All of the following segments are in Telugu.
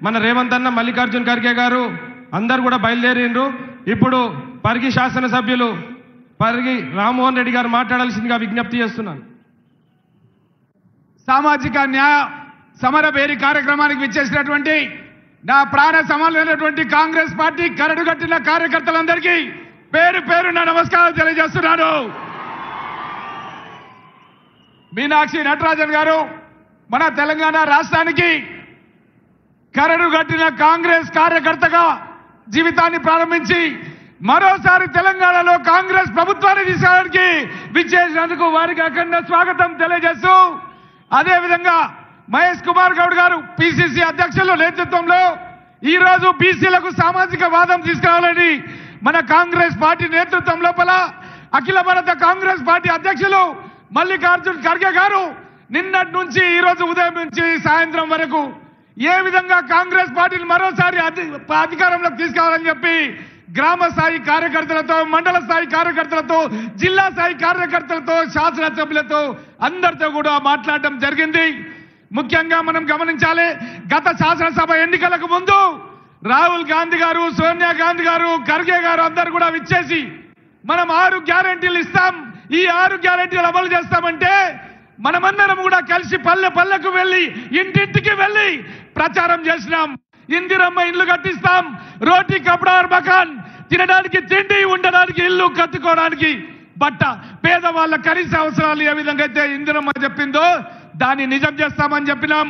మన రేవంత్ అన్న, మల్లికార్జున్ ఖర్గే గారు అందరు కూడా బయలుదేరిండ్రు. ఇప్పుడు పరిగి శాసనసభ్యులు పరిగి రామ్మోహన్ రెడ్డి గారు మాట్లాడాల్సిందిగా విజ్ఞప్తి చేస్తున్నాను. సామాజిక న్యాయ సమర పేరి కార్యక్రమానికి విచ్చేసినటువంటి నా ప్రాణ సమానమైనటువంటి కాంగ్రెస్ పార్టీ కరడుగట్టిన కార్యకర్తలందరికీ పేరు పేరున నమస్కారం తెలియజేస్తున్నాను. మీనాక్షి నటరాజన్ గారు మన తెలంగాణ రాష్ట్రానికి కరడుగట్టిన కాంగ్రెస్ కార్యకర్తగా జీవితాన్ని ప్రారంభించి మరోసారి తెలంగాణలో కాంగ్రెస్ ప్రభుత్వాన్ని తీసుకోవడానికి విచ్చేసినందుకు వారికి అఖండ స్వాగతం తెలియజేస్తూ, అదేవిధంగా మహేష్ కుమార్ గౌడ్ గారు పిసిసి అధ్యక్షుల నేతృత్వంలో ఈరోజు బీసీలకు సామాజిక వాదం తీసుకురావాలని మన కాంగ్రెస్ పార్టీ నేతృత్వం లోపల అఖిల భారత కాంగ్రెస్ పార్టీ అధ్యక్షులు మల్లికార్జున్ ఖర్గే గారు నిన్నటి నుంచి ఈరోజు ఉదయం నుంచి సాయంత్రం వరకు ఏ విధంగా కాంగ్రెస్ పార్టీని మరోసారి అధికారంలోకి తీసుకోవాలని చెప్పి గ్రామ స్థాయి కార్యకర్తలతో, మండల స్థాయి కార్యకర్తలతో, జిల్లా స్థాయి కార్యకర్తలతో, శాసనసభ్యులతో అందరితో కూడా మాట్లాడడం జరిగింది. ముఖ్యంగా మనం గమనించాలి, గత శాసనసభ ఎన్నికలకు ముందు రాహుల్ గాంధీ గారు, సోనియా గాంధీ గారు, ఖర్గే గారు అందరు కూడా విచ్చేసి మనం 6 గ్యారెంటీలు ఇస్తాం, ఈ 6 గ్యారెంటీలు అమలు చేస్తామంటే మనమందరం కూడా కలిసి పల్లె పల్లెకు వెళ్ళి ఇంటింటికి వెళ్ళి ప్రచారం చేసినాం. ఇందిరమ్మ ఇల్లు కట్టిస్తాం, రోటీ కపడా మకాన్, తినడానికి తిండి, ఉండడానికి ఇల్లు, కట్టుకోవడానికి బట్ట, పేదవాళ్ళ కనీస అవసరాలు ఏ విధంగా అయితే ఇందిరమ్మ చెప్పిందో దాన్ని నిజం చేస్తామని చెప్పినాం.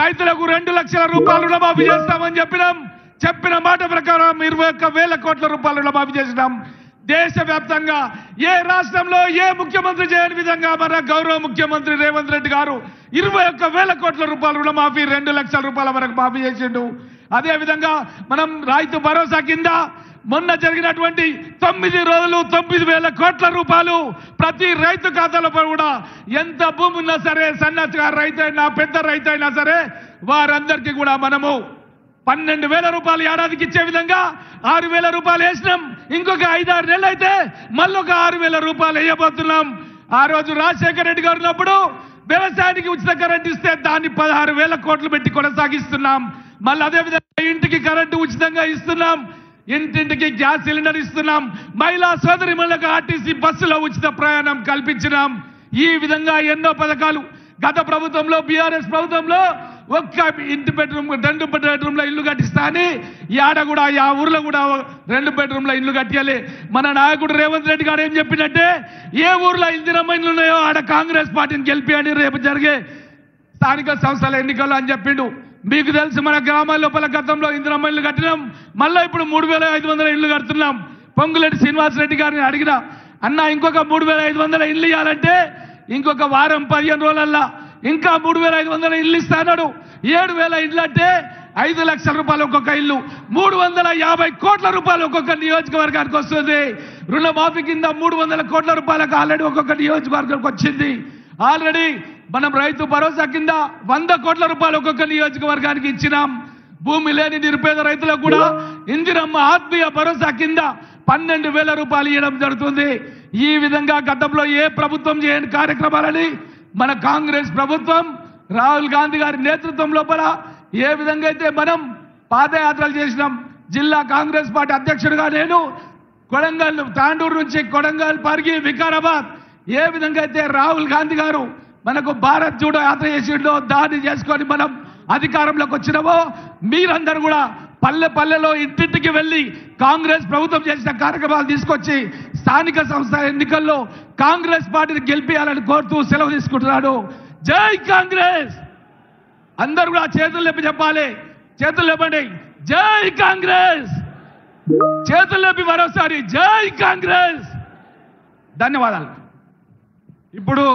రైతులకు 2 లక్షల రూపాయలు రుణమాఫీ చేస్తామని చెప్పినాం. చెప్పిన మాట ప్రకారం 21,000 కోట్ల రూపాయలు రుణమాఫీ చేసినాం. దేశవ్యాప్తంగా ఏ రాష్ట్రంలో ఏ ముఖ్యమంత్రి చేయని విధంగా మన గౌరవ ముఖ్యమంత్రి రేవంత్ రెడ్డి గారు 21,000 కోట్ల రూపాయలు రుణమాఫీ, 2 లక్షల రూపాయల వరకు మాఫీ చేసిండు. అదేవిధంగా మనం రైతు భరోసా కింద మొన్న జరిగినటువంటి 9 రోజులు 9,000 కోట్ల రూపాయలు ప్రతి రైతు ఖాతాలో కూడా, ఎంత భూమి ఉన్నా సరే, సన్నకారు రైతు అయినా పెద్ద రైతు అయినా సరే వారందరికీ కూడా మనము 12,000 రూపాయలు ఏడాదికి ఇచ్చే విధంగా 6,000 రూపాయలు వేసినాం. ఇంకొక 5-6 నెలలు అయితే మళ్ళీ ఒక 6,000 రూపాయలు వేయబోతున్నాం. ఆ రోజు రాజశేఖర రెడ్డి గారు ఉన్నప్పుడు వ్యవసాయానికి ఉచిత కరెంట్ ఇస్తే దాన్ని 16,000 కోట్లు పెట్టి కొనసాగిస్తున్నాం. మళ్ళీ అదేవిధంగా ఇంటికి కరెంటు ఉచితంగా ఇస్తున్నాం, ఇంటింటికి గ్యాస్ సిలిండర్ ఇస్తున్నాం, మహిళా సోదరిమణులకు ఆర్టీసీ బస్సులో ఉచిత ప్రయాణం కల్పించినాం. ఈ విధంగా ఎన్నో పథకాలు గత ప్రభుత్వంలో, బీఆర్ఎస్ ప్రభుత్వంలో ఒక్క ఇంటి బెడ్రూమ్ 2 బెడ్రూమ్ల ఇల్లు కట్టిస్తా అని ఆడ కూడా ఆ ఊర్లో కూడా 2 బెడ్రూమ్ల ఇల్లు కట్టాలి. మన నాయకుడు రేవంత్ రెడ్డి గారు ఏం చెప్పినట్టే, ఏ ఊర్లో ఇందిరమ్మ ఇల్లు ఉన్నాయో ఆడ కాంగ్రెస్ పార్టీని గెలిపియని రేపు జరిగే స్థానిక సంస్థల ఎన్నికల్లో అని చెప్పిండు. మీకు తెలుసు, మన గ్రామాల లోపల గతంలో ఇందిరమ్మ ఇల్లు కట్టినాం, మళ్ళీ ఇప్పుడు 3,500 ఇల్లు కడుతున్నాం. పొంగులేటి శ్రీనివాసరెడ్డి గారిని అడిగిన, అన్న ఇంకొక 3,500 ఇల్లు ఇవ్వాలంటే ఇంకొక వారం 15 రోజులల్లా ఇంకా 3,500 ఇల్లు ఇస్తాడు. 7,000 ఇల్లు అంటే 5 లక్షల రూపాయలు ఒక్కొక్క ఇల్లు, 350 కోట్ల రూపాయలు ఒక్కొక్క నియోజకవర్గానికి వస్తుంది. రుణమాఫీ కింద 300 కోట్ల రూపాయలకు ఆల్రెడీ ఒక్కొక్క నియోజకవర్గానికి వచ్చింది. ఆల్రెడీ మనం రైతు భరోసా కింద 100 కోట్ల రూపాయలు ఒక్కొక్క నియోజకవర్గానికి ఇచ్చినాం. భూమి లేని నిరుపేద రైతులకు కూడా ఇందిరమ్మ ఆత్మీయ భరోసా కింద 12,000 రూపాయలు ఇవ్వడం జరుగుతుంది. ఈ విధంగా గతంలో ఏ ప్రభుత్వం చేయని కార్యక్రమాలని మన కాంగ్రెస్ ప్రభుత్వం రాహుల్ గాంధీ గారి నేతృత్వం లోపల ఏ విధంగా అయితే మనం పాదయాత్రలు చేసినాం. జిల్లా కాంగ్రెస్ పార్టీ అధ్యక్షుడిగా నేను కొడంగల్, తాండూరు నుంచి కొడంగల్, పరిగి, వికారాబాద్ ఏ విధంగా అయితే రాహుల్ గాంధీ గారు మనకు భారత్ జోడో యాత్ర చేసిండో దాన్ని చేసుకొని మనం అధికారంలోకి వచ్చినామో, మీరందరూ కూడా పల్లె పల్లెలో ఇంటింటికి వెళ్ళి కాంగ్రెస్ ప్రభుత్వం చేసిన కార్యక్రమాలు తీసుకొచ్చి స్థానిక సంస్థ ఎన్నికల్లో కాంగ్రెస్ పార్టీని గెలిపించాలని కోరుతూ సెలవు తీసుకుంటున్నాడు. జై కాంగ్రెస్! అందరూ కూడా చేతులు లేపి చెప్పాలి, చేతులు లేపండి. జై కాంగ్రెస్! చేతులు లేపి మరోసారి జై కాంగ్రెస్! ధన్యవాదాలు. ఇప్పుడు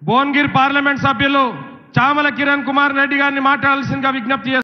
భువనగిరి పార్లమెంట్ సభ్యులు చామల కిరణ్ కుమార్ రెడ్డి గారిని మాట్లాడాల్సిందిగా విజ్ఞప్తి